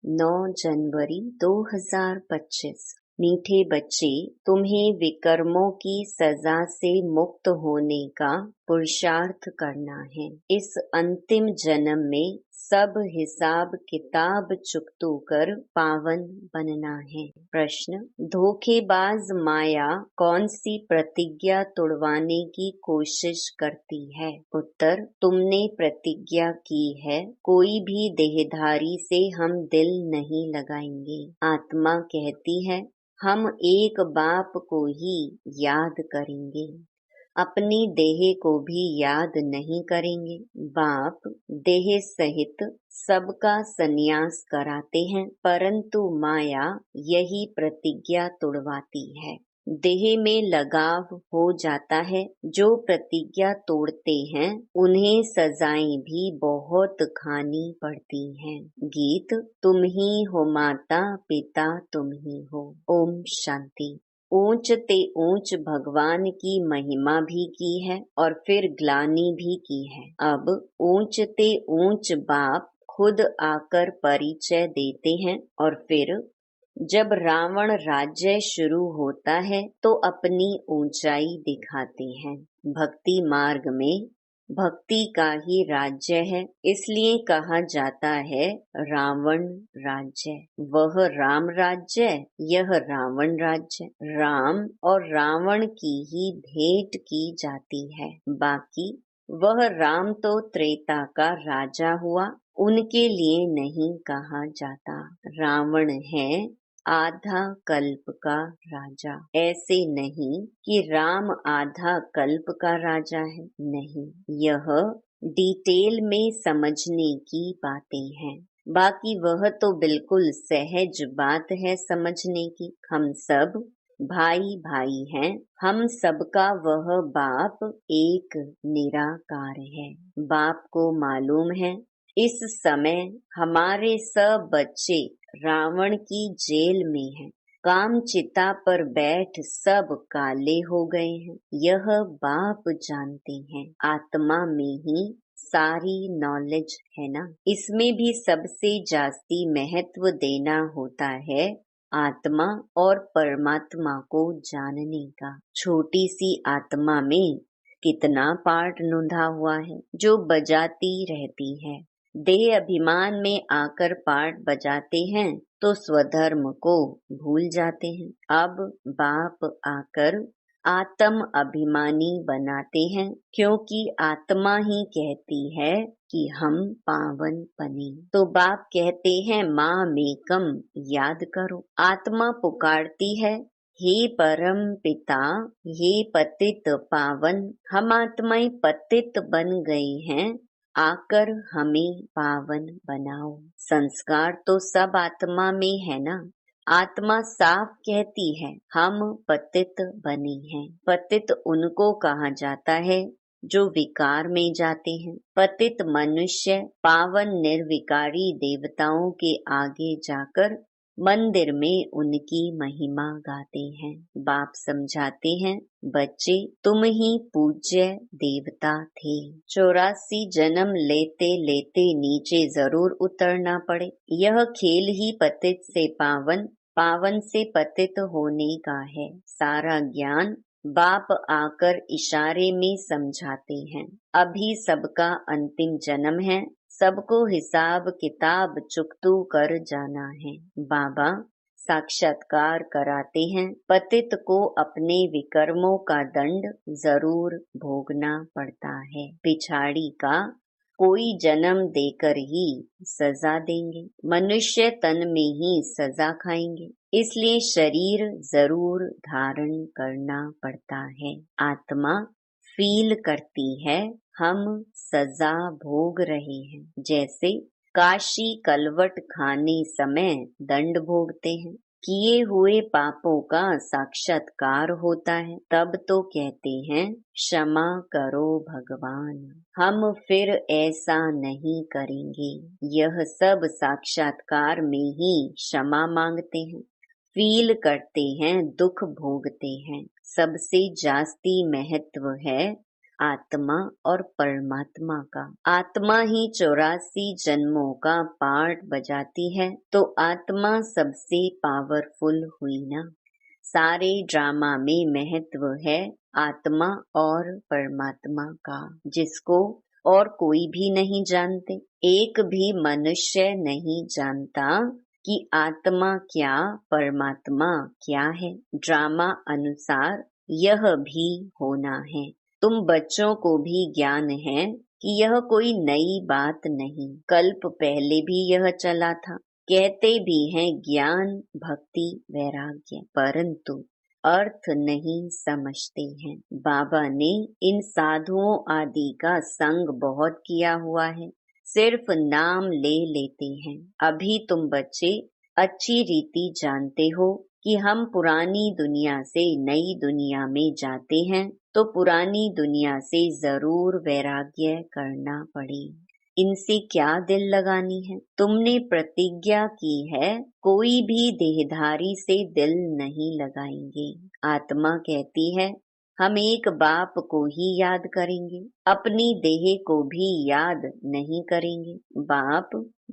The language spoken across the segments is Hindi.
9 जनवरी 2025। मीठे बच्चे, तुम्हें विकर्मों की सजा से मुक्त होने का पुरुषार्थ करना है। इस अंतिम जन्म में सब हिसाब किताब चुकतो कर पावन बनना है। प्रश्न, धोखेबाज माया कौन सी प्रतिज्ञा तोड़वाने की कोशिश करती है? उत्तर, तुमने प्रतिज्ञा की है कोई भी देहधारी से हम दिल नहीं लगाएंगे। आत्मा कहती है हम एक बाप को ही याद करेंगे, अपनी देह को भी याद नहीं करेंगे। बाप देह सहित सबका संन्यास कराते हैं, परंतु माया यही प्रतिज्ञा तोड़वाती है। देह में लगाव हो जाता है। जो प्रतिज्ञा तोड़ते हैं उन्हें सजाएं भी बहुत खानी पड़ती हैं। गीत, तुम ही हो माता पिता तुम ही हो। ओम शांति। ऊंच ते ऊंच भगवान की महिमा भी की है और फिर ग्लानि भी की है। अब ऊंच ते ऊंच बाप खुद आकर परिचय देते हैं और फिर जब रावण राज्य शुरू होता है तो अपनी ऊंचाई दिखाते हैं। भक्ति मार्ग में भक्ति का ही राज्य है, इसलिए कहा जाता है रावण राज्य। वह राम राज्य, यह रावण राज्य। राम और रावण की ही भेंट की जाती है। बाकी वह राम तो त्रेता का राजा हुआ, उनके लिए नहीं कहा जाता। रावण है आधा कल्प का राजा। ऐसे नहीं कि राम आधा कल्प का राजा है, नहीं, यह डिटेल में समझने की बातें हैं। बाकी वह तो बिल्कुल सहज बात है समझने की। हम सब भाई भाई हैं, हम सबका वह बाप एक निराकार है। बाप को मालूम है इस समय हमारे सब बच्चे रावण की जेल में हैं। काम चिता पर बैठ सब काले हो गए हैं। यह बाप जानते हैं। आत्मा में ही सारी नॉलेज है ना। इसमें भी सबसे जास्ती महत्व देना होता है आत्मा और परमात्मा को जानने का। छोटी सी आत्मा में कितना पार्ट नूंधा हुआ है जो बजाती रहती है। देह अभिमान में आकर पार्ट बजाते हैं तो स्वधर्म को भूल जाते हैं। अब बाप आकर आत्म अभिमानी बनाते हैं, क्योंकि आत्मा ही कहती है कि हम पावन बने। तो बाप कहते हैं माँ मेकम याद करो। आत्मा पुकारती है हे परम पिता, हे पतित पावन। हम आत्माएं पतित बन गई हैं, आकर हमें पावन बनाओ। संस्कार तो सब आत्मा में है ना। आत्मा साफ कहती है हम पतित बने हैं। पतित उनको कहा जाता है जो विकार में जाते हैं। पतित मनुष्य पावन निर्विकारी देवताओं के आगे जाकर मंदिर में उनकी महिमा गाते हैं। बाप समझाते हैं बच्चे तुम ही पूज्य देवता थे। 84 जन्म लेते लेते नीचे जरूर उतरना पड़े। यह खेल ही पतित से पावन, पावन से पतित होने का है। सारा ज्ञान बाप आकर इशारे में समझाते हैं। अभी सबका अंतिम जन्म है, सबको हिसाब किताब चुकतू कर जाना है। बाबा साक्षात्कार कराते हैं पतित को अपने विकर्मों का दंड जरूर भोगना पड़ता है। पिछाड़ी का कोई जन्म देकर ही सजा देंगे। मनुष्य तन में ही सजा खाएंगे, इसलिए शरीर जरूर धारण करना पड़ता है। आत्मा फील करती है हम सजा भोग रहे हैं। जैसे काशी कलवट खाने समय दंड भोगते हैं। किए हुए पापों का साक्षात्कार होता है, तब तो कहते हैं क्षमा करो भगवान, हम फिर ऐसा नहीं करेंगे। यह सब साक्षात्कार में ही क्षमा मांगते हैं, फील करते हैं, दुख भोगते हैं। सबसे जास्ती महत्व है आत्मा और परमात्मा का। आत्मा ही 84 जन्मों का पार्ट बजाती है, तो आत्मा सबसे पावरफुल हुई ना। सारे ड्रामा में महत्व है आत्मा और परमात्मा का, जिसको और कोई भी नहीं जानते। एक भी मनुष्य नहीं जानता कि आत्मा क्या, परमात्मा क्या है। ड्रामा अनुसार यह भी होना है। तुम बच्चों को भी ज्ञान है कि यह कोई नई बात नहीं, कल्प पहले भी यह चला था। कहते भी हैं ज्ञान, भक्ति, वैराग्य, परंतु अर्थ नहीं समझते हैं। बाबा ने इन साधुओं आदि का संग बहुत किया हुआ है, सिर्फ नाम ले लेते हैं। अभी तुम बच्चे अच्छी रीति जानते हो कि हम पुरानी दुनिया से नई दुनिया में जाते हैं, तो पुरानी दुनिया से जरूर वैराग्य करना पड़े। इनसे क्या दिल लगानी है। तुमने प्रतिज्ञा की है कोई भी देहधारी से दिल नहीं लगाएंगे। आत्मा कहती है हम एक बाप को ही याद करेंगे, अपनी देह को भी याद नहीं करेंगे। बाप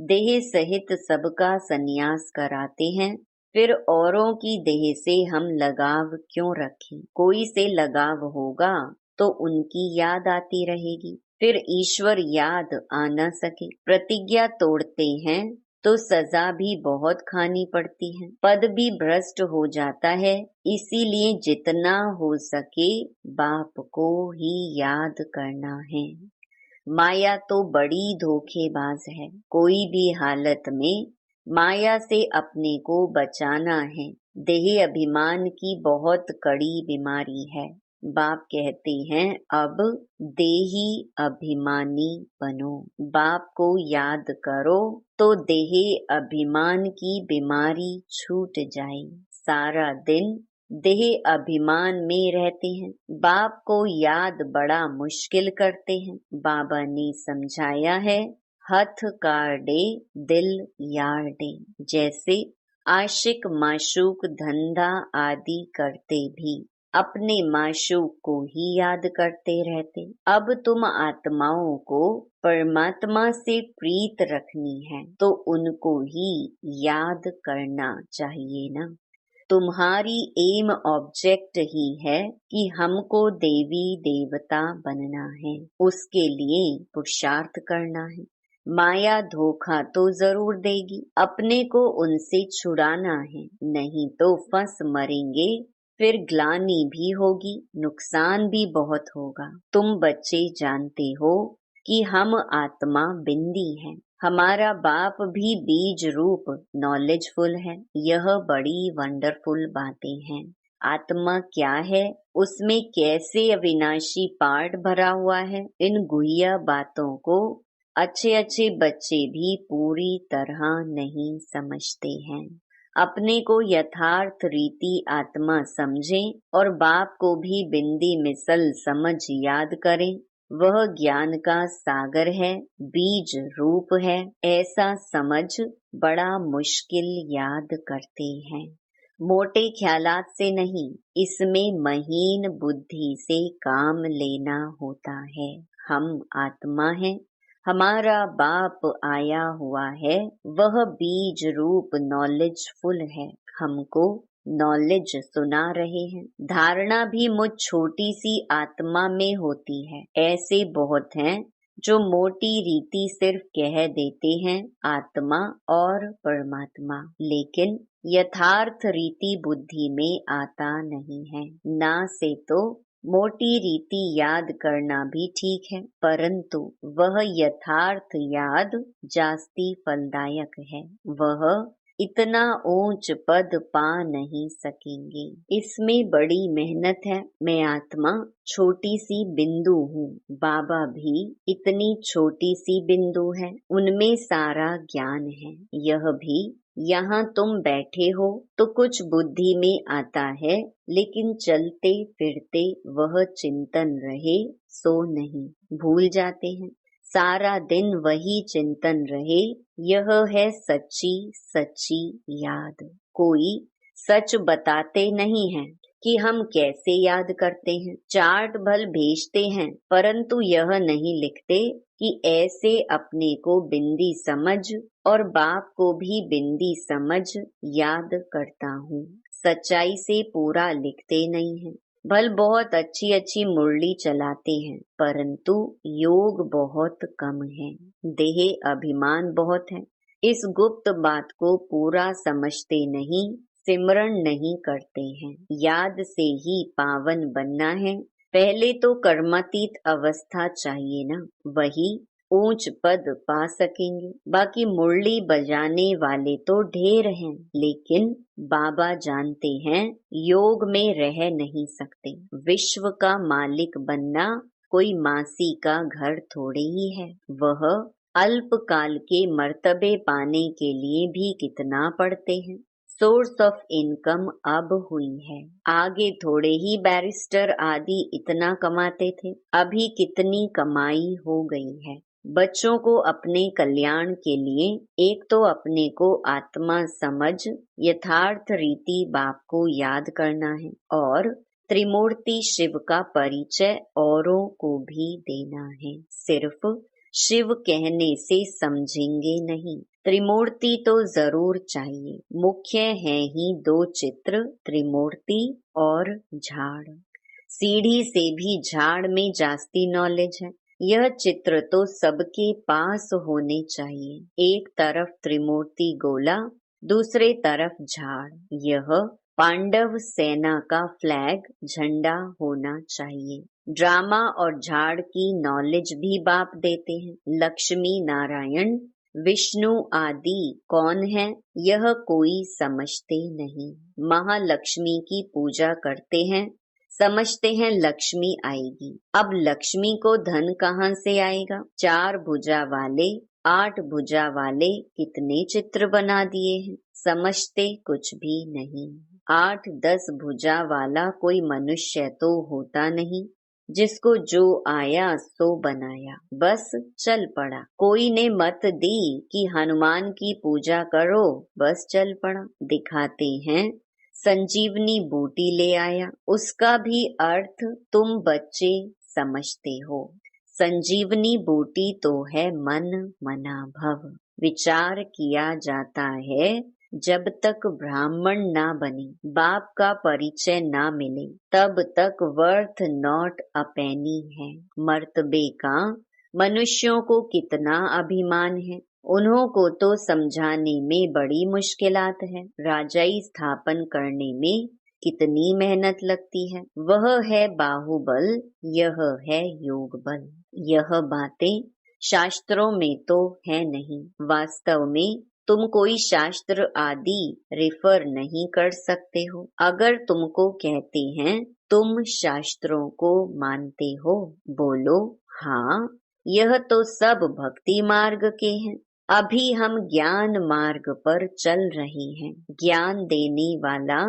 देह सहित सबका संन्यास कराते हैं, फिर औरों की देह से हम लगाव क्यों रखें। कोई से लगाव होगा तो उनकी याद आती रहेगी, फिर ईश्वर याद आ न सके। प्रतिज्ञा तोड़ते हैं तो सजा भी बहुत खानी पड़ती है, पद भी भ्रष्ट हो जाता है। इसीलिए जितना हो सके बाप को ही याद करना है। माया तो बड़ी धोखेबाज है, कोई भी हालत में माया से अपने को बचाना है। देह अभिमान की बहुत कड़ी बीमारी है। बाप कहते हैं अब देही अभिमानी बनो। बाप को याद करो तो देह अभिमान की बीमारी छूट जाए। सारा दिन देह अभिमान में रहते हैं, बाप को याद बड़ा मुश्किल करते हैं। बाबा ने समझाया है हथ काटे दिल यार दे। जैसे आशिक माशूक धंधा आदि करते भी अपने माशूक को ही याद करते रहते। अब तुम आत्माओं को परमात्मा से प्रीत रखनी है तो उनको ही याद करना चाहिए ना। तुम्हारी एम ऑब्जेक्ट ही है कि हमको देवी देवता बनना है, उसके लिए पुरुषार्थ करना है। माया धोखा तो जरूर देगी, अपने को उनसे छुड़ाना है, नहीं तो फंस मरेंगे, फिर ग्लानि भी होगी, नुकसान भी बहुत होगा। तुम बच्चे जानते हो कि हम आत्मा बिंदी है, हमारा बाप भी बीज रूप नॉलेजफुल है। यह बड़ी वंडरफुल बातें हैं। आत्मा क्या है, उसमें कैसे अविनाशी पार्ट भरा हुआ है, इन गुह्य बातों को अच्छे अच्छे बच्चे भी पूरी तरह नहीं समझते हैं। अपने को यथार्थ रीति आत्मा समझें और बाप को भी बिंदी मिसल समझ याद करें। वह ज्ञान का सागर है, बीज रूप है। ऐसा समझ बड़ा मुश्किल याद करते हैं। मोटे ख्यालात से नहीं, इसमें महीन बुद्धि से काम लेना होता है। हम आत्मा हैं, हमारा बाप आया हुआ है, वह बीज रूप नॉलेजफुल है, हमको नॉलेज सुना रहे हैं। धारणा भी मुझ छोटी सी आत्मा में होती है। ऐसे बहुत हैं जो मोटी रीति सिर्फ कह देते हैं आत्मा और परमात्मा, लेकिन यथार्थ रीति बुद्धि में आता नहीं है। ना से तो मोटी रीति याद करना भी ठीक है, परंतु वह यथार्थ याद जास्ती फलदायक है। वह इतना ऊंच पद पा नहीं सकेंगे, इसमें बड़ी मेहनत है। मैं आत्मा छोटी सी बिंदु हूँ, बाबा भी इतनी छोटी सी बिंदु है, उनमें सारा ज्ञान है। यह भी यहाँ तुम बैठे हो तो कुछ बुद्धि में आता है, लेकिन चलते फिरते वह चिंतन रहे सो नहीं, भूल जाते हैं। सारा दिन वही चिंतन रहे, यह है सच्ची सच्ची याद। कोई सच बताते नहीं है कि हम कैसे याद करते हैं। चार्ट भल भेजते हैं, परंतु यह नहीं लिखते कि ऐसे अपने को बिंदी समझ और बाप को भी बिंदी समझ याद करता हूँ। सच्चाई से पूरा लिखते नहीं हैं। भल बहुत अच्छी अच्छी मुरली चलाते हैं, परंतु योग बहुत कम है, देह अभिमान बहुत है। इस गुप्त बात को पूरा समझते नहीं, सिमरण नहीं करते हैं। याद से ही पावन बनना है। पहले तो कर्मातीत अवस्था चाहिए ना, वही ऊंच पद पा सकेंगे। बाकी मुरली बजाने वाले तो ढेर हैं, लेकिन बाबा जानते हैं योग में रह नहीं सकते। विश्व का मालिक बनना कोई मासी का घर थोड़े ही है। वह अल्पकाल के मर्तबे पाने के लिए भी कितना पढ़ते हैं। सोर्स ऑफ इनकम अब हुई है। आगे थोड़े ही बैरिस्टर आदि इतना कमाते थे, अभी कितनी कमाई हो गई है। बच्चों को अपने कल्याण के लिए एक तो अपने को आत्मा समझ यथार्थ रीति बाप को याद करना है, और त्रिमूर्ति शिव का परिचय औरों को भी देना है। सिर्फ शिव कहने से समझेंगे नहीं, त्रिमूर्ति तो जरूर चाहिए। मुख्य है ही दो चित्र, त्रिमूर्ति और झाड़। सीढ़ी से भी झाड़ में जास्ती नॉलेज है। यह चित्र तो सबके पास होने चाहिए। एक तरफ त्रिमूर्ति गोला, दूसरे तरफ झाड़। यह पांडव सेना का फ्लैग झंडा होना चाहिए। ड्रामा और झाड़ की नॉलेज भी बाप देते हैं। लक्ष्मी नारायण विष्णु आदि कौन है, यह कोई समझते नहीं। महालक्ष्मी की पूजा करते हैं, समझते हैं लक्ष्मी आएगी। अब लक्ष्मी को धन कहाँ से आएगा। 4 भुजा वाले 8 भुजा वाले कितने चित्र बना दिए हैं, समझते कुछ भी नहीं। 8-10 भुजा वाला कोई मनुष्य तो होता नहीं, जिसको जो आया सो बनाया, बस चल पड़ा। कोई ने मत दी कि हनुमान की पूजा करो, बस चल पड़ा। दिखाते हैं संजीवनी बूटी ले आया, उसका भी अर्थ तुम बच्चे समझते हो। संजीवनी बूटी तो है मन मना भव। विचार किया जाता है जब तक ब्राह्मण ना बने, बाप का परिचय ना मिले, तब तक वर्थ नॉट अ पेनी है। मर्तबे का मनुष्यों को कितना अभिमान है, उन्हों को तो समझाने में बड़ी मुश्किलात है। राजाई स्थापन करने में कितनी मेहनत लगती है। वह है बाहुबल, यह है योग बल। यह बातें शास्त्रों में तो है नहीं। वास्तव में तुम कोई शास्त्र आदि रेफर नहीं कर सकते हो। अगर तुमको कहते हैं तुम शास्त्रों को मानते हो, बोलो हाँ, यह तो सब भक्ति मार्ग के हैं। अभी हम ज्ञान मार्ग पर चल रहे हैं। ज्ञान देने वाला,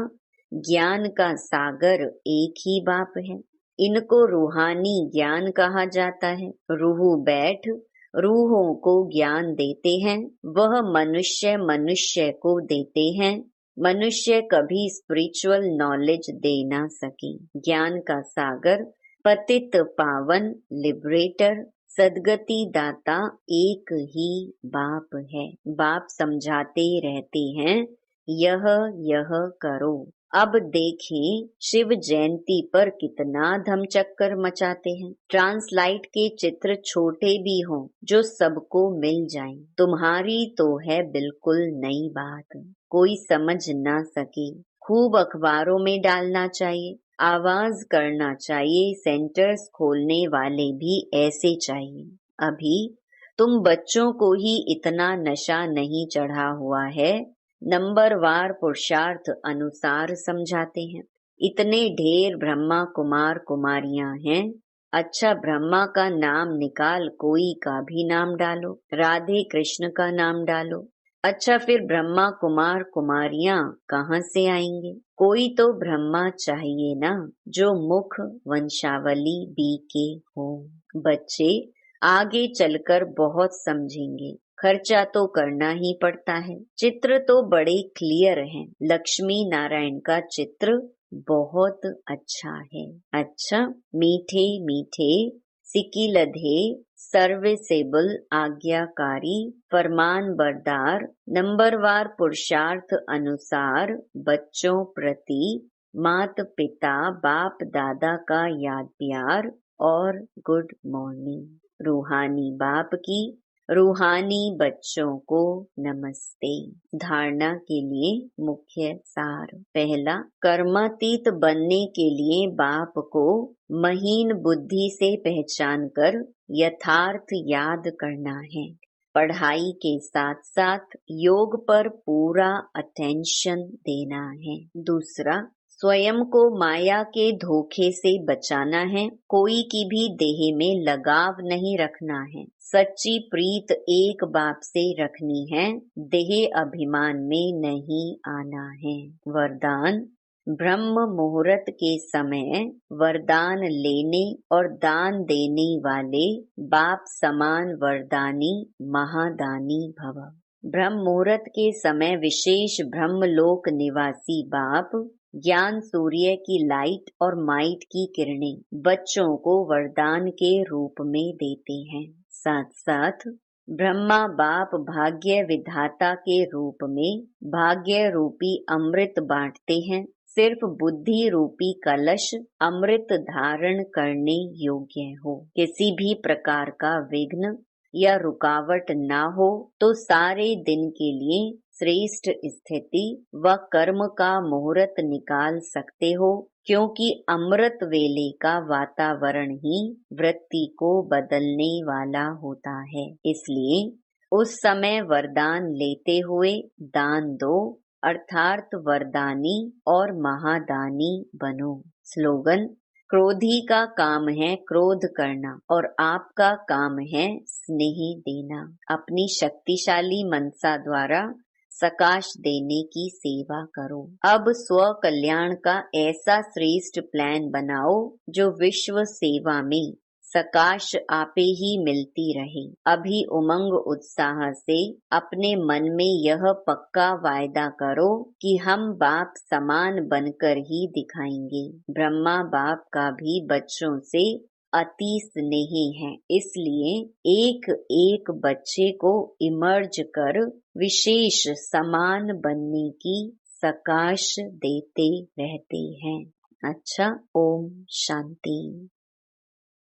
ज्ञान का सागर एक ही बाप है। इनको रूहानी ज्ञान कहा जाता है। रूह बैठ रूहों को ज्ञान देते हैं, वह मनुष्य मनुष्य को देते हैं। मनुष्य कभी स्पिरिचुअल नॉलेज दे ना सके। ज्ञान का सागर, पतित पावन, लिबरेटर, सदगति दाता एक ही बाप है। बाप समझाते रहते हैं यह करो। अब देखें शिव जयंती पर कितना धमचक्कर मचाते हैं। ट्रांसलाइट के चित्र छोटे भी हों जो सबको मिल जाएं। तुम्हारी तो है बिल्कुल नई बात, कोई समझ ना सके। खूब अखबारों में डालना चाहिए, आवाज करना चाहिए। सेंटर्स खोलने वाले भी ऐसे चाहिए। अभी तुम बच्चों को ही इतना नशा नहीं चढ़ा हुआ है, नंबरवार पुरुषार्थ अनुसार समझाते हैं। इतने ढेर ब्रह्मा कुमार कुमारियां हैं। अच्छा, ब्रह्मा का नाम निकाल कोई का भी नाम डालो, राधे कृष्ण का नाम डालो। अच्छा, फिर ब्रह्मा कुमार कुमारियां कहाँ से आएंगे। कोई तो ब्रह्मा चाहिए ना, जो मुख वंशावली बी के हो। बच्चे आगे चलकर बहुत समझेंगे। खर्चा तो करना ही पड़ता है। चित्र तो बड़े क्लियर हैं। लक्ष्मी नारायण का चित्र बहुत अच्छा है। अच्छा, मीठे मीठे सिकिलधे सर्विसेबल आज्ञाकारी फरमान बरदार नंबरवार पुरुषार्थ अनुसार बच्चों प्रति माता पिता बाप दादा का याद प्यार और गुड मॉर्निंग। रूहानी बाप की रूहानी बच्चों को नमस्ते। धारणा के लिए मुख्य सार। पहला, कर्मातीत बनने के लिए बाप को महीन बुद्धि से पहचान कर यथार्थ याद करना है। पढ़ाई के साथ साथ योग पर पूरा अटेंशन देना है। दूसरा, स्वयं को माया के धोखे से बचाना है। कोई की भी देह में लगाव नहीं रखना है। सच्ची प्रीत एक बाप से रखनी है। देह अभिमान में नहीं आना है। वरदान, ब्रह्म मुहूर्त के समय वरदान लेने और दान देने वाले बाप समान वरदानी महादानी भव। ब्रह्म मुहूर्त के समय विशेष ब्रह्मलोक निवासी बाप ज्ञान सूर्य की लाइट और माइट की किरणें बच्चों को वरदान के रूप में देते हैं। साथ साथ ब्रह्मा बाप भाग्य विधाता के रूप में भाग्य रूपी अमृत बांटते हैं। सिर्फ बुद्धि रूपी कलश अमृत धारण करने योग्य हो। किसी भी प्रकार का विघ्न या रुकावट ना हो तो सारे दिन के लिए श्रेष्ठ स्थिति व कर्म का मुहूर्त निकाल सकते हो, क्योंकि अमृत वेले का वातावरण ही वृत्ति को बदलने वाला होता है। इसलिए उस समय वरदान लेते हुए दान दो, अर्थात वरदानी और महादानी बनो। स्लोगन, क्रोधी का काम है क्रोध करना और आपका काम है स्नेह देना। अपनी शक्तिशाली मनसा द्वारा सकाश देने की सेवा करो। अब स्व कल्याण का ऐसा श्रेष्ठ प्लान बनाओ जो विश्व सेवा में सकाश आपे ही मिलती रहे। अभी उमंग उत्साह से अपने मन में यह पक्का वायदा करो कि हम बाप समान बनकर ही दिखाएंगे। ब्रह्मा बाप का भी बच्चों से अति स्नेह है, इसलिए एक एक बच्चे को इमर्ज कर विशेष समान बनने की सकाश देते रहते हैं। अच्छा, ओम शांति।